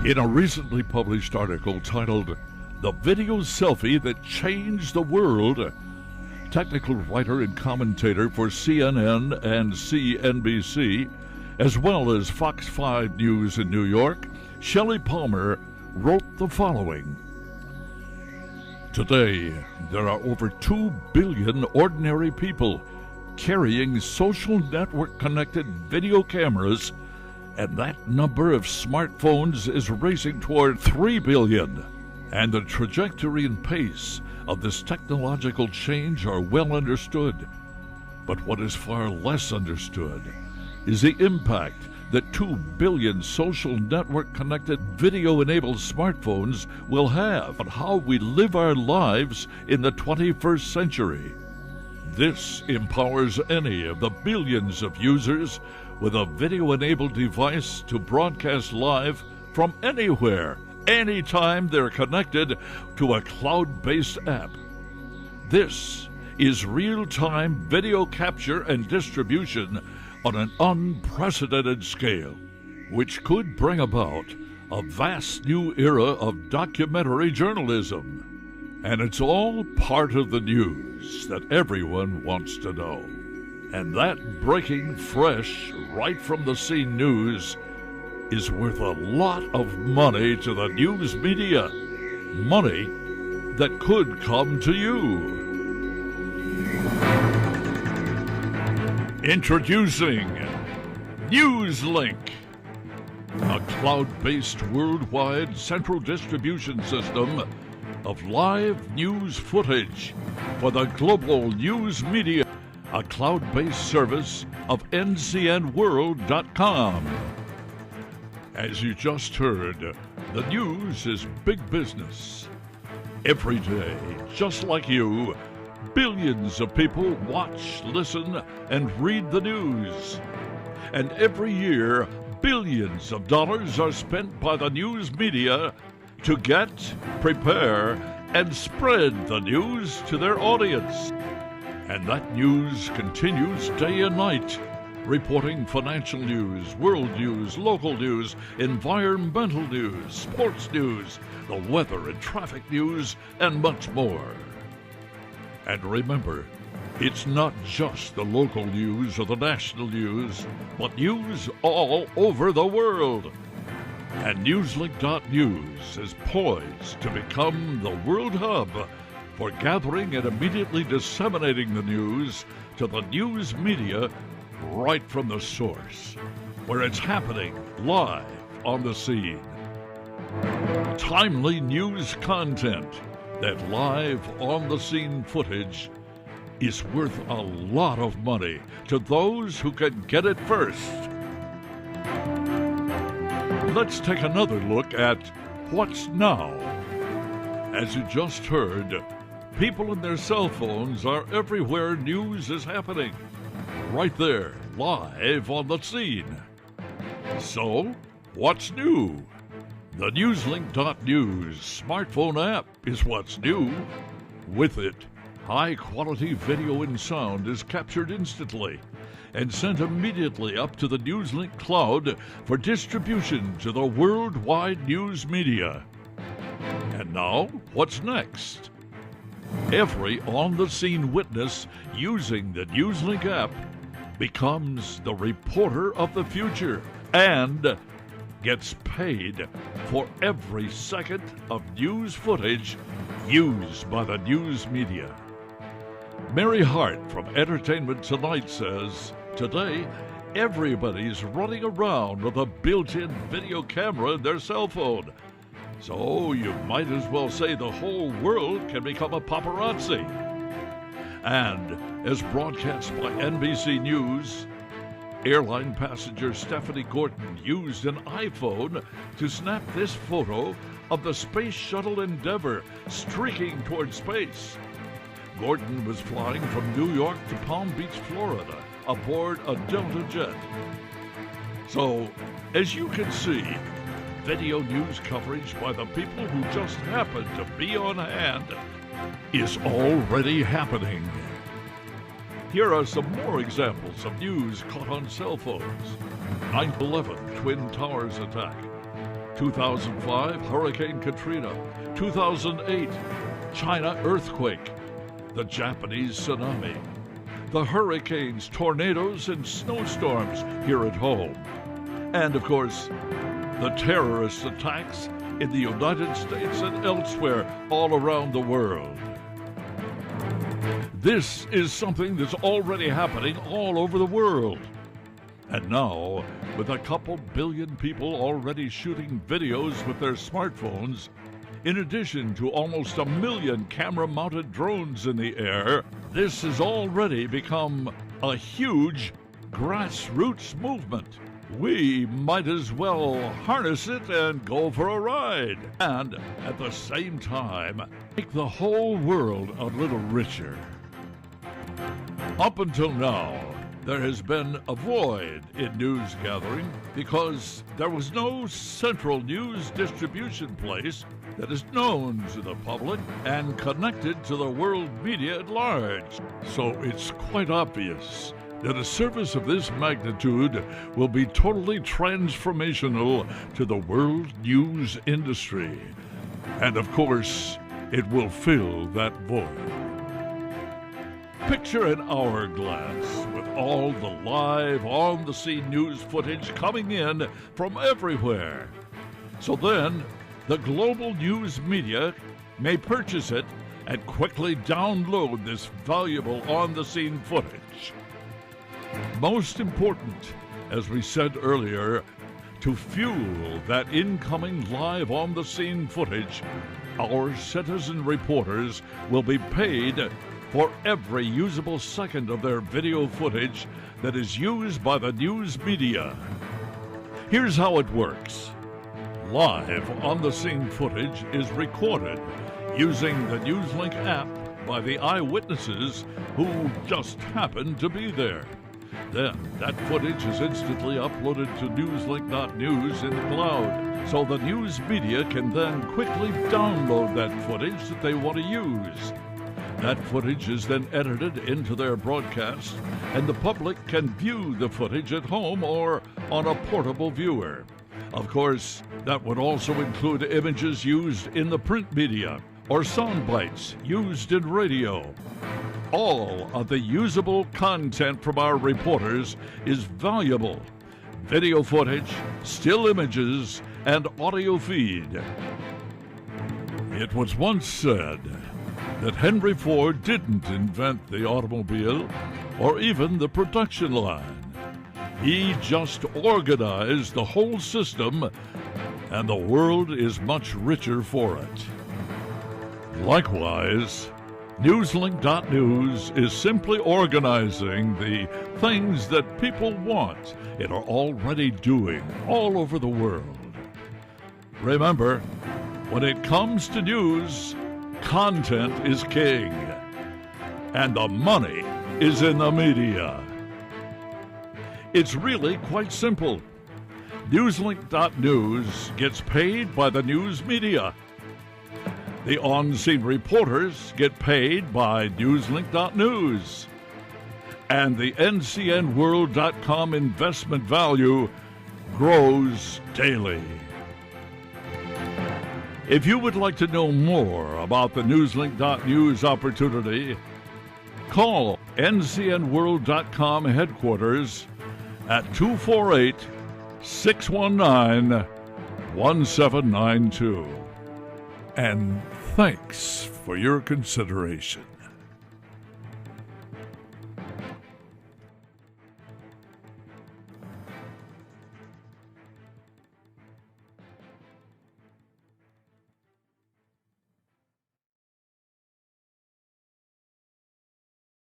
In a recently published article titled "The Video Selfie That Changed the World," technical writer and commentator for CNN and CNBC, as well as Fox 5 News in New York, Shelley Palmer wrote the following. Today, there are over 2 billion ordinary people carrying social network-connected video cameras, and that number of smartphones is racing toward 3 billion. And the trajectory and pace of this technological change are well understood. But what is far less understood is the impact that 2 billion social network-connected video-enabled smartphones will have on how we live our lives in the 21st century. This empowers any of the billions of users with a video-enabled device to broadcast live from anywhere, anytime they're connected to a cloud-based app. This is real-time video capture and distribution on an unprecedented scale, which could bring about a vast new era of documentary journalism. And it's all part of the news that everyone wants to know. And that breaking fresh, right from the scene news is worth a lot of money to the news media. Money that could come to you. Introducing Newslink, a cloud-based worldwide central distribution system of live news footage for the global news media, a cloud-based service of ncnworld.com. As you just heard, the news is big business. Every day, just like you, billions of people watch, listen, and read the news. And every year, billions of dollars are spent by the news media to get, prepare, and spread the news to their audience. And that news continues day and night, reporting financial news, world news, local news, environmental news, sports news, the weather and traffic news, and much more. And remember, it's not just the local news or the national news, but news all over the world. And Newslink.News is poised to become the world hub for gathering and immediately disseminating the news to the news media right from the source, where it's happening live on the scene. Timely news content, that live on-the-scene footage, is worth a lot of money to those who can get it first. Let's take another look at what's now. As you just heard, people in their cell phones are everywhere news is happening, right there, live on the scene. So, what's new? The Newslink.News smartphone app is what's new. With it, high-quality video and sound is captured instantly and sent immediately up to the Newslink cloud for distribution to the worldwide news media. And now, what's next? Every on-the-scene witness using the Newslink app becomes the reporter of the future and gets paid for every second of news footage used by the news media. Mary Hart from Entertainment Tonight says, today, everybody's running around with a built-in video camera in their cell phone. So you might as well say the whole world can become a paparazzi. And as broadcast by NBC News, airline passenger Stephanie Gordon used an iPhone to snap this photo of the Space Shuttle Endeavour streaking toward space. Gordon was flying from New York to Palm Beach, Florida, aboard a Delta jet. So, as you can see, video news coverage by the people who just happen to be on hand is already happening. Here are some more examples of news caught on cell phones. 9/11 Twin Towers attack. 2005 Hurricane Katrina, 2008 China earthquake, the Japanese tsunami, the hurricanes, tornadoes, and snowstorms here at home, and of course, the terrorist attacks in the United States and elsewhere all around the world. This is something that's already happening all over the world. And now, with a couple billion people already shooting videos with their smartphones, in addition to almost 1 million camera-mounted drones in the air, this has already become a huge grassroots movement. We might as well harness it and go for a ride, and at the same time, make the whole world a little richer. Up until now, there has been a void in news gathering because there was no central news distribution place that is known to the public and connected to the world media at large. So it's quite obvious that a service of this magnitude will be totally transformational to the world news industry. And of course, it will fill that void. Picture an hourglass with all the live, on-the-scene news footage coming in from everywhere. So then, the global news media may purchase it and quickly download this valuable on-the-scene footage. Most important, as we said earlier, to fuel that incoming live on-the-scene footage, our citizen reporters will be paid for every usable second of their video footage that is used by the news media. Here's how it works. Live on-the-scene footage is recorded using the Newslink app by the eyewitnesses who just happened to be there. Then that footage is instantly uploaded to Newslink.news in the cloud, so the news media can then quickly download that footage that they want to use. That footage is then edited into their broadcast, and the public can view the footage at home or on a portable viewer. Of course, that would also include images used in the print media or sound bites used in radio. All of the usable content from our reporters is valuable. Video footage, still images, and audio feed. It was once said that Henry Ford didn't invent the automobile or even the production line. He just organized the whole system, and the world is much richer for it. Likewise, Newslink.news is simply organizing the things that people want and are already doing all over the world. Remember, when it comes to news, content is king, and the money is in the media. It's really quite simple. Newslink.news gets paid by the news media. The on-scene reporters get paid by Newslink.news. And the ncnworld.com investment value grows daily. If you would like to know more about the Newslink.news opportunity, call ncnworld.com headquarters at 248-619-1792. And thanks for your consideration.